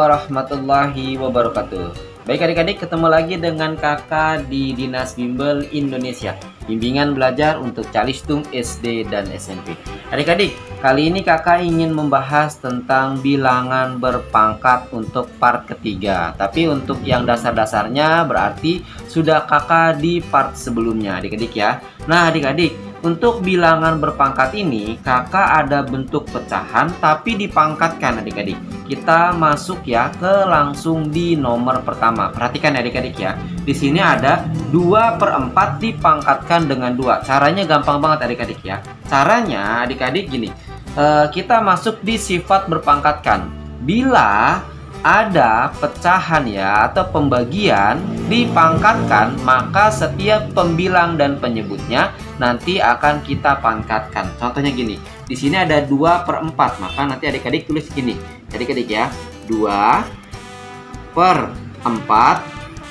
warahmatullahi wabarakatuh. Baik adik-adik, ketemu lagi dengan kakak di Dinas Bimbel Indonesia, bimbingan belajar untuk Calistung SD dan SMP. Adik-adik, kali ini kakak ingin membahas tentang bilangan berpangkat untuk part ketiga. Tapi untuk yang dasar-dasarnya berarti sudah kakak di part sebelumnya adik-adik ya. Nah adik-adik, untuk bilangan berpangkat ini kakak ada bentuk pecahan tapi dipangkatkan adik-adik. Kita masuk ya ke langsung di nomor pertama. Perhatikan adik-adik ya. Di sini ada 2/4 dipangkatkan dengan 2. Caranya gampang banget adik-adik ya. Caranya adik-adik gini. Kita masuk di sifat berpangkatkan. Bila ada pecahan ya atau pembagian dipangkatkan, maka setiap pembilang dan penyebutnya nanti akan kita pangkatkan. Contohnya gini, di sini ada 2/4, maka nanti adik-adik tulis gini, adik-adik ya, 2/4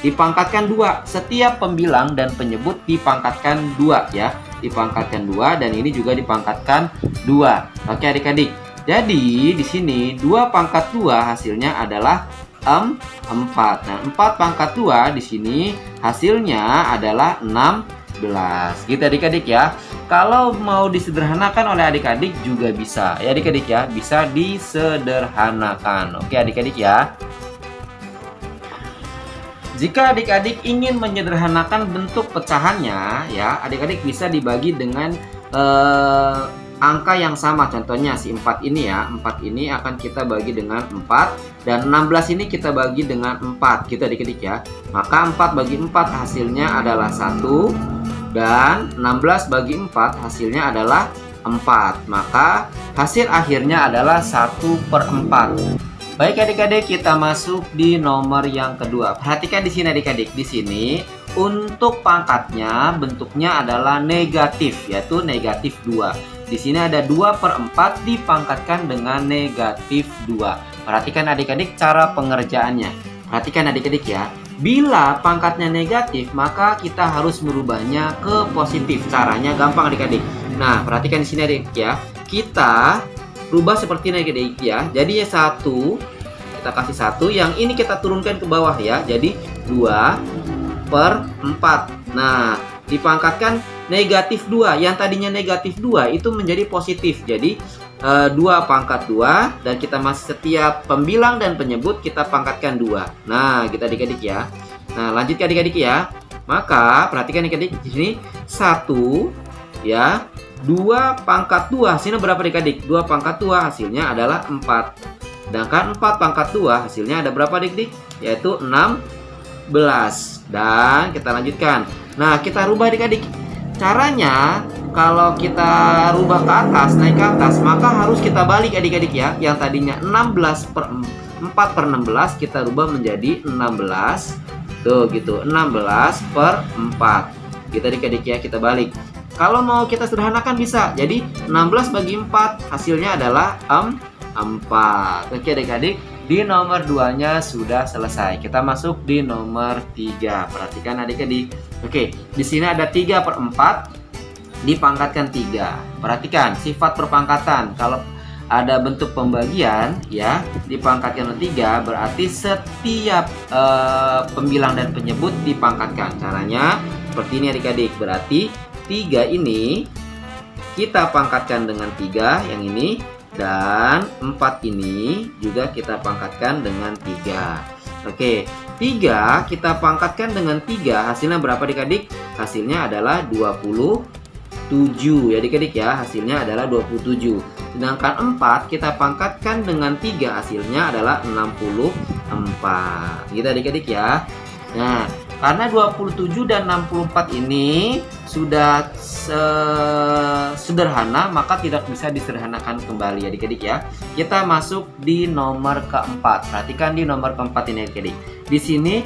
dipangkatkan 2. Setiap pembilang dan penyebut dipangkatkan 2 ya, dipangkatkan 2, dan ini juga dipangkatkan 2. Oke adik-adik. Jadi di sini 2/2 hasilnya adalah 4. Nah, 4/2 di sini hasilnya adalah 16. Gitu adik-adik ya. Kalau mau disederhanakan oleh adik-adik juga bisa. Ya adik-adik ya, bisa disederhanakan. Oke adik-adik ya. Jika adik-adik ingin menyederhanakan bentuk pecahannya ya, adik-adik bisa dibagi dengan angka yang sama. Contohnya si 4 ini ya, 4 ini akan kita bagi dengan 4, dan 16 ini kita bagi dengan 4 gitu adik-adik ya. Maka 4 bagi 4 hasilnya adalah 1, dan 16 bagi 4 hasilnya adalah 4. Maka hasil akhirnya adalah 1/4. Baik adik-adik, kita masuk di nomor yang kedua. Perhatikan di sini adik-adik. Di sini untuk pangkatnya bentuknya adalah negatif, yaitu negatif 2. Di sini ada 2/4 dipangkatkan dengan negatif 2. Perhatikan adik-adik cara pengerjaannya. Perhatikan adik-adik ya. Bila pangkatnya negatif, maka kita harus merubahnya ke positif. Caranya gampang adik-adik. Nah, perhatikan di sini adik ya. Kita rubah seperti ini adik-adik ya. Jadi ya 1, kita kasih 1, yang ini kita turunkan ke bawah ya. Jadi 2/4. Nah, dipangkatkan negatif 2. Yang tadinya negatif 2 itu menjadi positif. Jadi 2/2, dan kita masih setiap pembilang dan penyebut kita pangkatkan 2. Nah, kita adik-adik ya. Nah, lanjut ke adik-adik ya. Maka perhatikan adik-adik di sini 1 ya. 2/2 hasilnya berapa adik-adik? 2/2 hasilnya adalah 4. Sedangkan 4/2 hasilnya ada berapa adik-adik? Yaitu 16. Dan kita lanjutkan. Nah, kita rubah adik-adik. Caranya kalau kita rubah ke atas, naik ke atas, maka harus kita balik adik-adik ya. Yang tadinya 4/16 kita rubah menjadi 16. Tuh gitu, 16/4. Gitu adik-adik ya, kita balik. Kalau mau kita sederhanakan bisa. Jadi 16 bagi 4 hasilnya adalah 4. Oke adik-adik, di nomor 2-nya sudah selesai. Kita masuk di nomor 3. Perhatikan adik-adik. Oke, di sini ada 3/4 dipangkatkan 3. Perhatikan sifat perpangkatan. Kalau ada bentuk pembagian ya, dipangkatkan 3, berarti setiap pembilang dan penyebut dipangkatkan. Caranya seperti ini adik-adik. Berarti 3 ini kita pangkatkan dengan 3 yang ini, dan 4 ini juga kita pangkatkan dengan 3. Oke, 3 kita pangkatkan dengan 3, hasilnya berapa adik-adik? Hasilnya adalah 27 ya adik-adik ya, hasilnya adalah 27. Sedangkan 4 kita pangkatkan dengan 3, hasilnya adalah 64. Gitu adik-adik ya. Nah, karena 27 dan 64 ini sudah sederhana, maka tidak bisa disederhanakan kembali adik-adik ya. Kita masuk di nomor keempat. Perhatikan di nomor keempat ini adik-adik. Di sini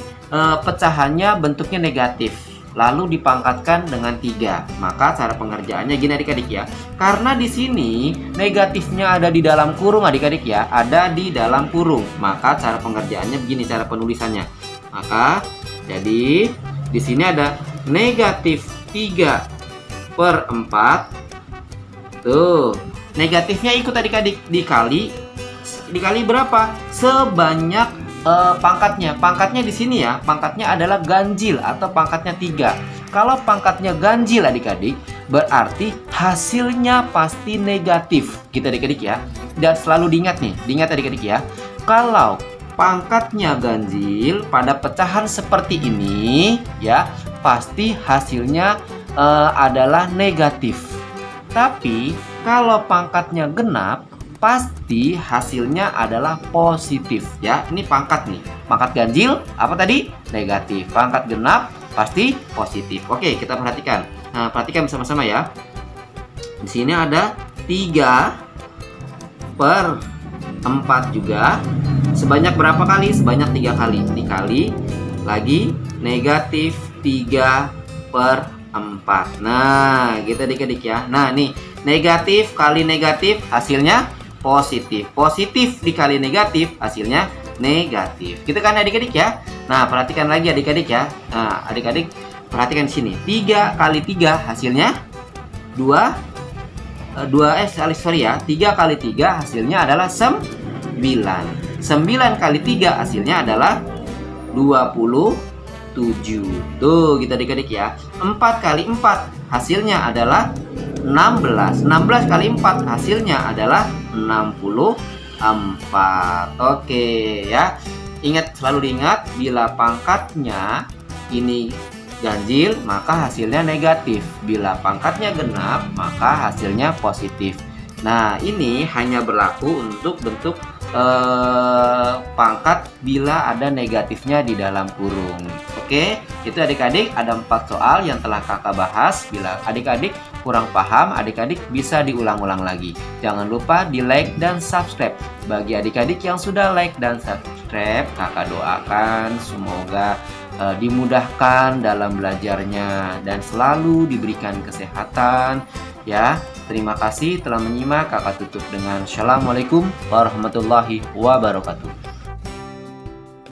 pecahannya bentuknya negatif, lalu dipangkatkan dengan 3. Maka cara pengerjaannya gini adik-adik ya. Karena di sini negatifnya ada di dalam kurung adik-adik ya, ada di dalam kurung. Maka cara pengerjaannya begini, cara penulisannya. Maka jadi di sini ada negatif 3/4. Tuh, negatifnya ikut adik-adik dikali dikali berapa? Sebanyak pangkatnya. Pangkatnya di sini ya, pangkatnya adalah ganjil atau pangkatnya 3. Kalau pangkatnya ganjil adik-adik, berarti hasilnya pasti negatif. Gitu adik-adik ya. Dan selalu diingat adik-adik ya. Kalau pangkatnya ganjil pada pecahan seperti ini ya, pasti hasilnya adalah negatif. Tapi kalau pangkatnya genap, pasti hasilnya adalah positif ya. Ini pangkat nih. Pangkat ganjil apa tadi? Negatif. Pangkat genap pasti positif. Oke, kita perhatikan. Nah, perhatikan bersama-sama ya. Di sini ada 3/4 juga. Sebanyak berapa kali? Sebanyak 3 kali. Ini kali lagi negatif 3/4. Nah, gitu adik-adik ya. Nah, nih negatif kali negatif hasilnya positif. Positif dikali negatif hasilnya negatif. Gitu kan adik-adik ya. Nah, perhatikan lagi adik-adik ya. Nah, adik-adik perhatikan di sini. 3 kali 3 hasilnya 3 kali 3 hasilnya adalah 9. 9 kali 3 hasilnya adalah 27. Tuh, gitu adik-adik ya. 4 kali 4 hasilnya adalah 16. 16 kali 4 hasilnya adalah 64. Oke ya. Selalu diingat, bila pangkatnya ini ganjil, maka hasilnya negatif. Bila pangkatnya genap, maka hasilnya positif. Nah, ini hanya berlaku untuk bentuk pangkat bila ada negatifnya di dalam kurung. Oke, itu adik-adik ada 4 soal yang telah kakak bahas. Bila adik-adik kurang paham, adik-adik bisa diulang-ulang lagi. Jangan lupa di like dan subscribe. Bagi adik-adik yang sudah like dan subscribe, kakak doakan semoga dimudahkan dalam belajarnya dan selalu diberikan kesehatan ya. Terima kasih telah menyimak. Kakak tutup dengan Assalamualaikum warahmatullahi wabarakatuh.